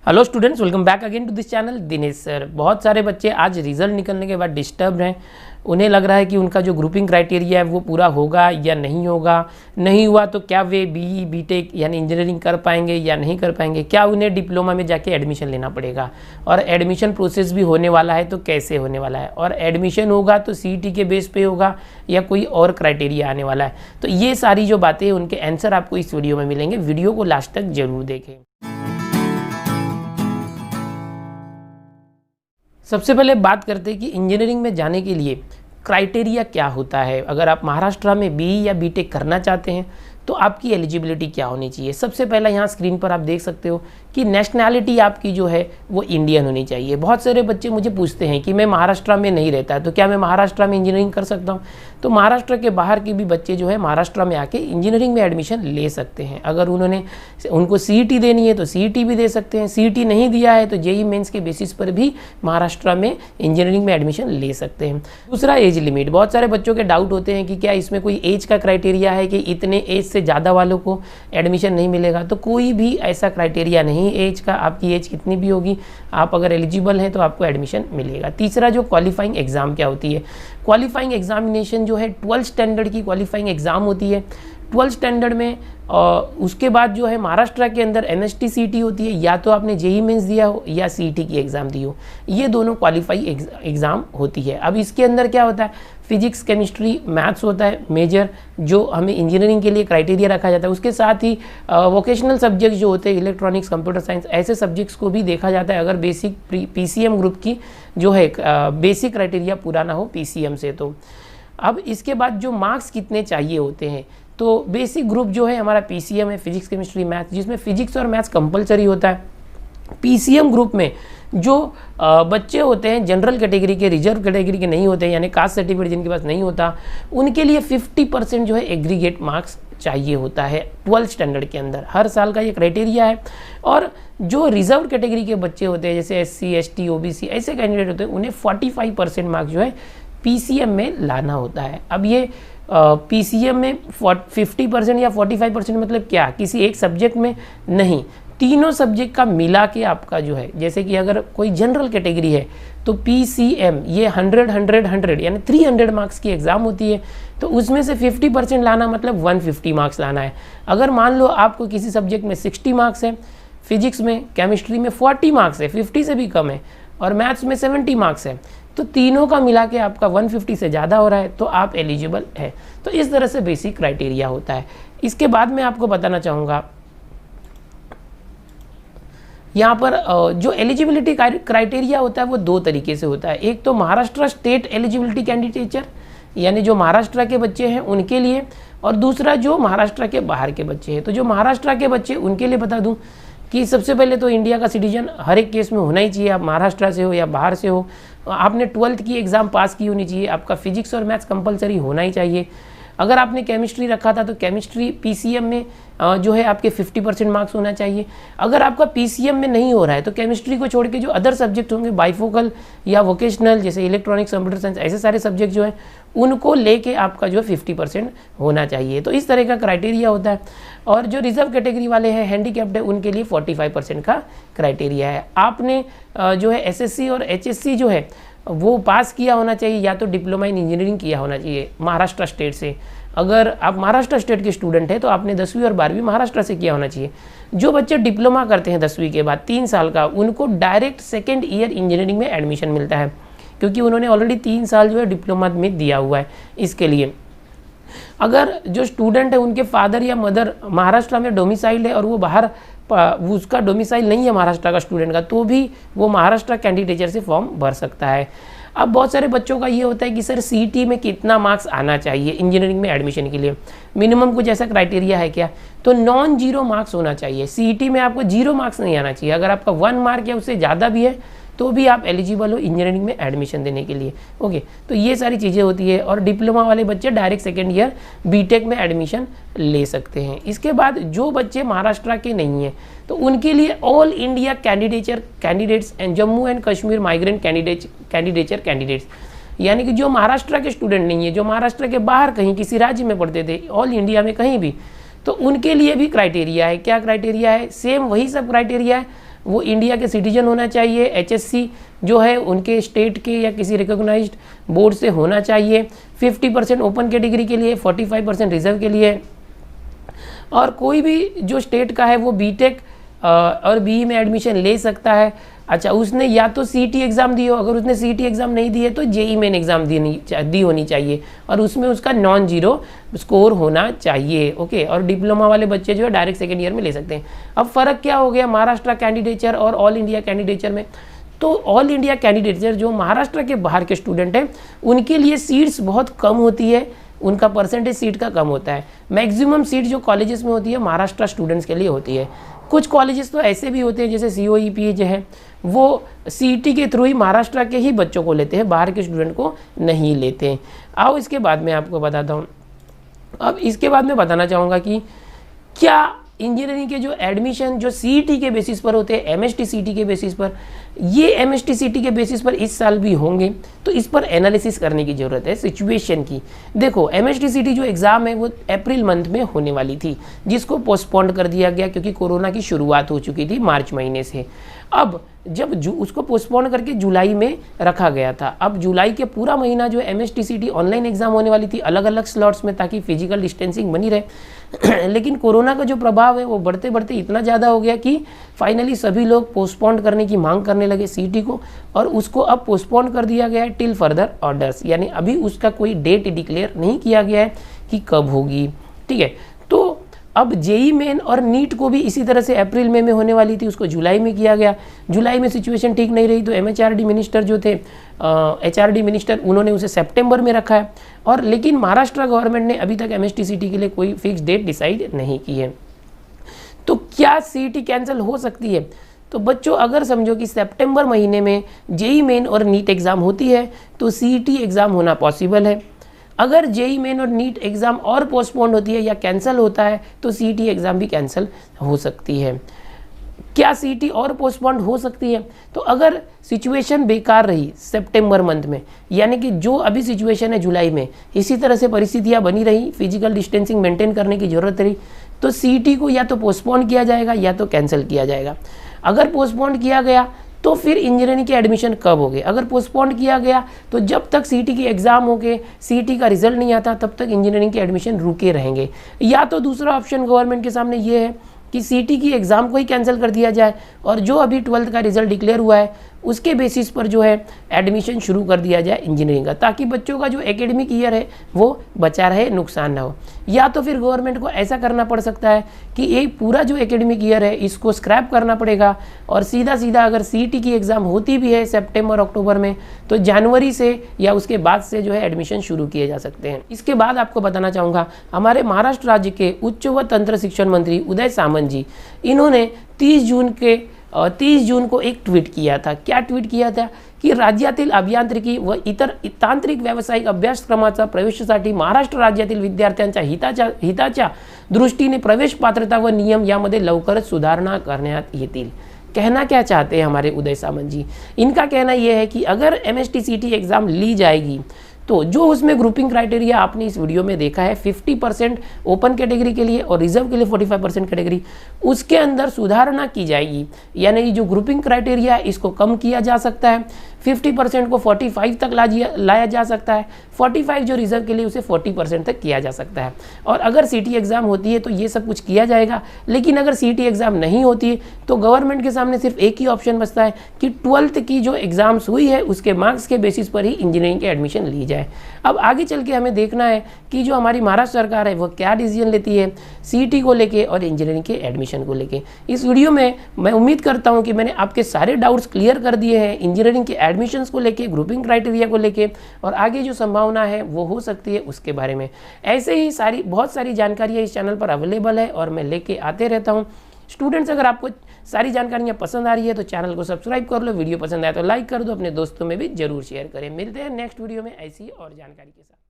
Hello students, welcome back again to this channel. Dinesh sir. बहुत सारे बच्चे आज रिजल्ट निकलने के बाद डिस्टर्ब हैं। उन्हें लग रहा है कि उनका जो ग्रुपिंग क्राइटेरिया है वो पूरा होगा या नहीं होगा। नहीं हुआ तो क्या वे बीई बीटेक यानी इंजीनियरिंग कर पाएंगे या नहीं कर पाएंगे। क्या उन्हें डिप्लोमा में जाके एडमिशन लेना पड़ेगा, और एडमिशन प्रोसेस भी होने वाला है तो कैसे होने वाला है, और एडमिशन होगा तो सीईटी के बेस पे होगा या कोई और क्राइटेरिया आने वाला है। तो ये सारी जो बातें हैं उनके आंसर आपको इस वीडियो में मिलेंगे। वीडियो को लास्ट तक जरूर देखें। सबसे पहले बात करते हैं कि इंजीनियरिंग में जाने के लिए क्राइटेरिया क्या होता है। अगर आप महाराष्ट्र में बीई या बीटेक करना चाहते हैं तो आपकी एलिजिबिलिटी क्या होनी चाहिए। सबसे पहला यहाँ स्क्रीन पर आप देख सकते हो कि नेशनैलिटी आपकी जो है वो इंडियन होनी चाहिए। बहुत सारे बच्चे मुझे पूछते हैं कि मैं महाराष्ट्र में नहीं रहता तो क्या मैं महाराष्ट्र में इंजीनियरिंग कर सकता हूँ। तो महाराष्ट्र के बाहर के भी बच्चे जो है महाराष्ट्र में आके इंजीनियरिंग में एडमिशन ले सकते हैं। अगर उनको सीईटी देनी है तो सीईटी भी दे सकते हैं। सीईटी नहीं दिया है तो जेईई मेंस के बेसिस पर भी महाराष्ट्र में इंजीनियरिंग में एडमिशन ले सकते हैं। दूसरा, एज लिमिट। बहुत सारे बच्चों के डाउट होते हैं कि क्या इसमें कोई एज का क्राइटेरिया है कि इतने एज से ज़्यादा वालों को एडमिशन नहीं मिलेगा। तो कोई भी ऐसा क्राइटेरिया नहीं एज का। आपकी एज कितनी भी होगी, आप अगर एलिजिबल हैं तो आपको एडमिशन मिलेगा। तीसरा, जो क्वालिफाइंग एग्जाम क्या होती है। क्वालिफाइंग एग्जामिनेशन जो है 12th स्टैंडर्ड की क्वालिफाइंग एग्जाम होती है। 12th स्टैंडर्ड में उसके बाद जो है महाराष्ट्र के अंदर एनएसटी सीईटी होती है, या तो आपने जेईई मेंस दिया हो या सीईटी की एग्ज़ाम दी हो। ये दोनों क्वालिफाई एग्ज़ाम होती है। अब इसके अंदर क्या होता है, फिजिक्स, केमिस्ट्री, मैथ्स होता है मेजर, जो हमें इंजीनियरिंग के लिए क्राइटेरिया रखा जाता है। उसके साथ ही वोकेशनल सब्जेक्ट्स जो होते हैं, इलेक्ट्रॉनिक्स, कंप्यूटर साइंस, ऐसे सब्जेक्ट्स को भी देखा जाता है अगर बेसिक पीसीएम ग्रुप की जो है बेसिक क्राइटेरिया पूरा ना हो पीसीएम से। तो अब इसके बाद जो मार्क्स कितने चाहिए होते हैं, तो बेसिक ग्रुप जो है हमारा पीसीएम है, फिजिक्स, केमिस्ट्री, मैथ्स, जिसमें फिजिक्स और मैथ्स कंपलसरी होता है। पीसीएम ग्रुप में जो बच्चे होते हैं जनरल कैटेगरी के, रिजर्व कैटेगरी के नहीं होते, यानी कास्ट सर्टिफिकेट जिनके पास नहीं होता, उनके लिए 50% जो है एग्रीगेट मार्क्स चाहिए होता है 12th स्टैंडर्ड के अंदर। हर साल का ये क्राइटेरिया है। और जो रिजर्व कैटेगरी के बच्चे होते हैं जैसे एससी, एसटी, ओबीसी, ऐसे कैंडिडेट होते हैं, उन्हें 45% मार्क्स जो है पीसीएम में लाना होता है। अब ये पीसीएम में 50% या 45% मतलब क्या, किसी एक सब्जेक्ट में नहीं, तीनों सब्जेक्ट का मिला के आपका जो है, जैसे कि अगर कोई जनरल कैटेगरी है तो पीसीएम ये 100 यानी 300 मार्क्स की एग्ज़ाम होती है। तो उसमें से 50% लाना मतलब 150 मार्क्स लाना है। अगर मान लो आपको किसी सब्जेक्ट में 60 मार्क्स है, फिजिक्स में, केमिस्ट्री में 40 मार्क्स है, 50 से भी कम है, और मैथ्स में 70 मार्क्स है, तो तीनों का मिला के आपका 150 से ज़्यादा हो रहा है तो आप एलिजिबल है। तो इस तरह से बेसिक क्राइटेरिया होता है। इसके बाद मैं आपको बताना चाहूँगा यहाँ पर जो एलिजिबिलिटी क्राइटेरिया होता है वो दो तरीके से होता है। एक तो महाराष्ट्र स्टेट एलिजिबिलिटी कैंडिडेचर, यानी जो महाराष्ट्र के बच्चे हैं उनके लिए, और दूसरा जो महाराष्ट्र के बाहर के बच्चे हैं। तो जो महाराष्ट्र के बच्चे उनके लिए बता दूं कि सबसे पहले तो इंडिया का सिटीजन हर एक केस में होना ही चाहिए। आप महाराष्ट्र से हो या बाहर से हो, आपने 12th की एग्ज़ाम पास की होनी चाहिए, आपका फिजिक्स और मैथ्स कंपलसरी होना ही चाहिए। अगर आपने केमिस्ट्री रखा था तो केमिस्ट्री पीसीएम में जो है आपके 50% मार्क्स होना चाहिए। अगर आपका पीसीएम में नहीं हो रहा है तो केमिस्ट्री को छोड़ के जो अदर सब्जेक्ट होंगे, बाइफोकल या वोकेशनल, जैसे इलेक्ट्रॉनिक्स, कंप्यूटर साइंस, ऐसे सारे सब्जेक्ट जो हैं उनको लेके आपका जो है 50% होना चाहिए। तो इस तरह का क्राइटेरिया होता है। और जो रिजर्व कैटेगरी वाले हैं, हैंडीकैप्ड है, उनके लिए 45% का क्राइटेरिया है। आपने जो है एसएससी और एचएससी जो है वो पास किया होना चाहिए, या तो डिप्लोमा इन इंजीनियरिंग किया होना चाहिए महाराष्ट्र स्टेट से। अगर आप महाराष्ट्र स्टेट के स्टूडेंट हैं तो आपने 10वीं और 12वीं महाराष्ट्र से किया होना चाहिए। जो बच्चे डिप्लोमा करते हैं 10वीं के बाद 3 साल का, उनको डायरेक्ट सेकेंड ईयर इंजीनियरिंग में एडमिशन मिलता है, क्योंकि उन्होंने ऑलरेडी 3 साल जो है डिप्लोमा में दिया हुआ है इसके लिए। अगर जो स्टूडेंट है उनके फादर या मदर महाराष्ट्र में डोमिसाइल्ड है और वो बाहर उसका डोमिसाइल नहीं है महाराष्ट्र का स्टूडेंट का, तो भी वो महाराष्ट्र कैंडिडेचर से फॉर्म भर सकता है। अब बहुत सारे बच्चों का ये होता है कि सर सीईटी में कितना मार्क्स आना चाहिए इंजीनियरिंग में एडमिशन के लिए, मिनिमम कुछ ऐसा क्राइटेरिया है क्या। तो नॉन जीरो मार्क्स होना चाहिए। सीईटी में आपको 0 मार्क्स नहीं आना चाहिए। अगर आपका 1 मार्क या उससे ज़्यादा भी है तो भी आप एलिजिबल हो इंजीनियरिंग में एडमिशन देने के लिए। ओके, तो ये सारी चीज़ें होती है। और डिप्लोमा वाले बच्चे डायरेक्ट सेकेंड ईयर बीटेक में एडमिशन ले सकते हैं। इसके बाद जो बच्चे महाराष्ट्र के नहीं हैं तो उनके लिए all India candidates and Jammu and Kashmir migrant candidates, यानी कि जो महाराष्ट्र के स्टूडेंट नहीं है, जो महाराष्ट्र के बाहर कहीं किसी राज्य में पढ़ते थे, ऑल इंडिया में कहीं भी, तो उनके लिए भी क्राइटेरिया है। क्या क्राइटेरिया है? सेम वही सब क्राइटेरिया है। वो इंडिया के सिटीजन होना चाहिए, HSC जो है उनके स्टेट के या किसी रिकॉग्नाइज्ड बोर्ड से होना चाहिए, 50% ओपन कैटेगरी के लिए, 45% रिजर्व के लिए, और कोई भी जो स्टेट का है वो बीटेक और बीई में एडमिशन ले सकता है। अच्छा, उसने या तो CET एग्ज़ाम दी हो, अगर उसने CET एग्ज़ाम नहीं दी है तो JEE मेन एग्ज़ाम दी होनी चाहिए और उसमें उसका नॉन जीरो स्कोर होना चाहिए। ओके, और डिप्लोमा वाले बच्चे जो है डायरेक्ट सेकेंड ईयर में ले सकते हैं। अब फ़र्क क्या हो गया महाराष्ट्र कैंडिडेचर और ऑल इंडिया कैंडिडेचर में? तो ऑल इंडिया कैंडिडेचर जो महाराष्ट्र के बाहर के स्टूडेंट हैं उनके लिए सीट्स बहुत कम होती है, उनका परसेंटेज सीट का कम होता है। मैक्सिमम सीट जो कॉलेजेस में होती है महाराष्ट्र स्टूडेंट्स के लिए होती है। कुछ कॉलेजेस तो ऐसे भी होते हैं जैसे COEP जो है वो CET के थ्रू ही महाराष्ट्र के ही बच्चों को लेते हैं, बाहर के स्टूडेंट को नहीं लेते हैं। आओ इसके बाद मैं आपको बताता हूँ। अब इसके बाद मैं बताना चाहूँगा कि क्या इंजीनियरिंग के जो एडमिशन जो CET के बेसिस पर होते हैं, MST CET के बेसिस पर, ये MST CET के बेसिस पर इस साल भी होंगे, तो इस पर एनालिसिस करने की ज़रूरत है सिचुएशन की। देखो MST CET जो एग्ज़ाम है वो अप्रैल मंथ में होने वाली थी, जिसको पोस्टपोन कर दिया गया क्योंकि कोरोना की शुरुआत हो चुकी थी मार्च महीने से। अब जब उसको पोस्टपोन करके जुलाई में रखा गया था। अब जुलाई के पूरा महीना जो MST CET ऑनलाइन एग्जाम होने वाली थी अलग अलग स्लॉट्स में, ताकि फिजिकल डिस्टेंसिंग बनी रहे लेकिन कोरोना का जो प्रभाव है वो बढ़ते बढ़ते इतना ज़्यादा हो गया कि फाइनली सभी लोग पोस्टपोन करने की मांग करने लगे CET को, और उसको अब पोस्टपोन कर दिया गया है टिल फर्दर ऑर्डर्स, यानी अभी उसका कोई डेट डिक्लेयर नहीं किया गया है कि कब होगी। ठीक है, तो अब JEE मेन और नीट को भी इसी तरह से अप्रैल में होने वाली थी, उसको जुलाई में किया गया। जुलाई में सिचुएशन ठीक नहीं रही तो MHRD मिनिस्टर जो थे HRD मिनिस्टर, उन्होंने उसे सितंबर में रखा है। और लेकिन महाराष्ट्र गवर्नमेंट ने अभी तक MST CET के लिए कोई फिक्स डेट डिसाइड नहीं की है। तो क्या CET कैंसिल हो सकती है? तो बच्चों अगर समझो कि सितंबर महीने में JEE मेन और नीट एग्ज़ाम होती है तो CET एग्ज़ाम होना पॉसिबल है। अगर JEE मेन और नीट एग्ज़ाम और पोस्टपोन होती है या कैंसिल होता है तो CET एग्ज़ाम भी कैंसिल हो सकती है। क्या CET और पोस्टपोन हो सकती है? तो अगर सिचुएशन बेकार रही सितंबर मंथ में, यानी कि जो अभी सिचुएशन है जुलाई में, इसी तरह से परिस्थितियां बनी रही, फिजिकल डिस्टेंसिंग मेंटेन करने की ज़रूरत रही, तो CET को या तो पोस्टपोन किया जाएगा या तो कैंसिल किया जाएगा। अगर पोस्टपोन किया गया तो फिर इंजीनियरिंग के एडमिशन कब होंगे? अगर पोस्टपोन किया गया तो जब तक CET की एग्ज़ाम होके CET का रिजल्ट नहीं आता तब तक इंजीनियरिंग के एडमिशन रुके रहेंगे। या तो दूसरा ऑप्शन गवर्नमेंट के सामने ये है कि CET की एग्ज़ाम को ही कैंसिल कर दिया जाए और जो अभी 12th का रिजल्ट डिक्लेयर हुआ है उसके बेसिस पर जो है एडमिशन शुरू कर दिया जाए इंजीनियरिंग का, ताकि बच्चों का जो एकेडमिक ईयर है वो बचा रहे, नुकसान ना हो। या तो फिर गवर्नमेंट को ऐसा करना पड़ सकता है कि ये पूरा जो एकेडमिक ईयर है इसको स्क्रैप करना पड़ेगा और सीधा सीधा अगर CET की एग्ज़ाम होती भी है सितंबर अक्टूबर में तो जनवरी से या उसके बाद से जो है एडमिशन शुरू किए जा सकते हैं। इसके बाद आपको बताना चाहूँगा, हमारे महाराष्ट्र राज्य के उच्च व तंत्र शिक्षण मंत्री उदय सामंत जी, इन्होंने 30 जून को एक ट्वीट किया था। क्या ट्वीट किया था कि राज्यातील अभियांत्रिकी व इतर तांत्रिक व्यावसायिक अभ्यासक्रमाचा प्रवेशासाठी महाराष्ट्र राज्यातील विद्यार्थ्यांच्या हिताच्या दृष्टीने प्रवेश पात्रता व नियम यामध्ये लवकरच सुधारणा करण्यात येतील। कहना क्या चाहते हैं हमारे उदय सामंत जी? इनका कहना यह है कि अगर MST CET एग्ज़ाम ली जाएगी तो जो उसमें ग्रुपिंग क्राइटेरिया आपने इस वीडियो में देखा है 50% ओपन कैटेगरी के लिए और रिजर्व के लिए 45% कैटेगरी, उसके अंदर सुधारणा की जाएगी। यानी जो ग्रुपिंग क्राइटेरिया है इसको कम किया जा सकता है, 50% को 45 तक लाया जा सकता है, 45 जो रिजर्व के लिए उसे 40% तक किया जा सकता है। और अगर CET एग्ज़ाम होती है तो ये सब कुछ किया जाएगा। लेकिन अगर CET एग्ज़ाम नहीं होती है तो गवर्नमेंट के सामने सिर्फ एक ही ऑप्शन बचता है कि 12th की जो एग्ज़ाम्स हुई है उसके मार्क्स के बेसिस पर ही इंजीनियरिंग के एडमिशन ली जाए। अब आगे चल के हमें देखना है कि जो हमारी महाराष्ट्र सरकार है वो क्या डिसीजन लेती है CET को लेके और इंजीनियरिंग के एडमिशन को लेके। इस वीडियो में मैं उम्मीद करता हूं कि मैंने आपके सारे डाउट्स क्लियर कर दिए हैं इंजीनियरिंग के एडमिशन्स को लेके, ग्रुपिंग क्राइटेरिया को लेके और आगे जो संभावना है वो हो सकती है उसके बारे में। ऐसे ही बहुत सारी जानकारियाँ इस चैनल पर अवेलेबल है और मैं लेके आते रहता हूँ। स्टूडेंट्स, अगर आपको सारी जानकारियाँ पसंद आ रही है तो चैनल को सब्सक्राइब कर लो, वीडियो पसंद आए तो लाइक कर दो, अपने दोस्तों में भी जरूर शेयर करें। मिलते हैं नेक्स्ट वीडियो में ऐसी और जानकारी के साथ।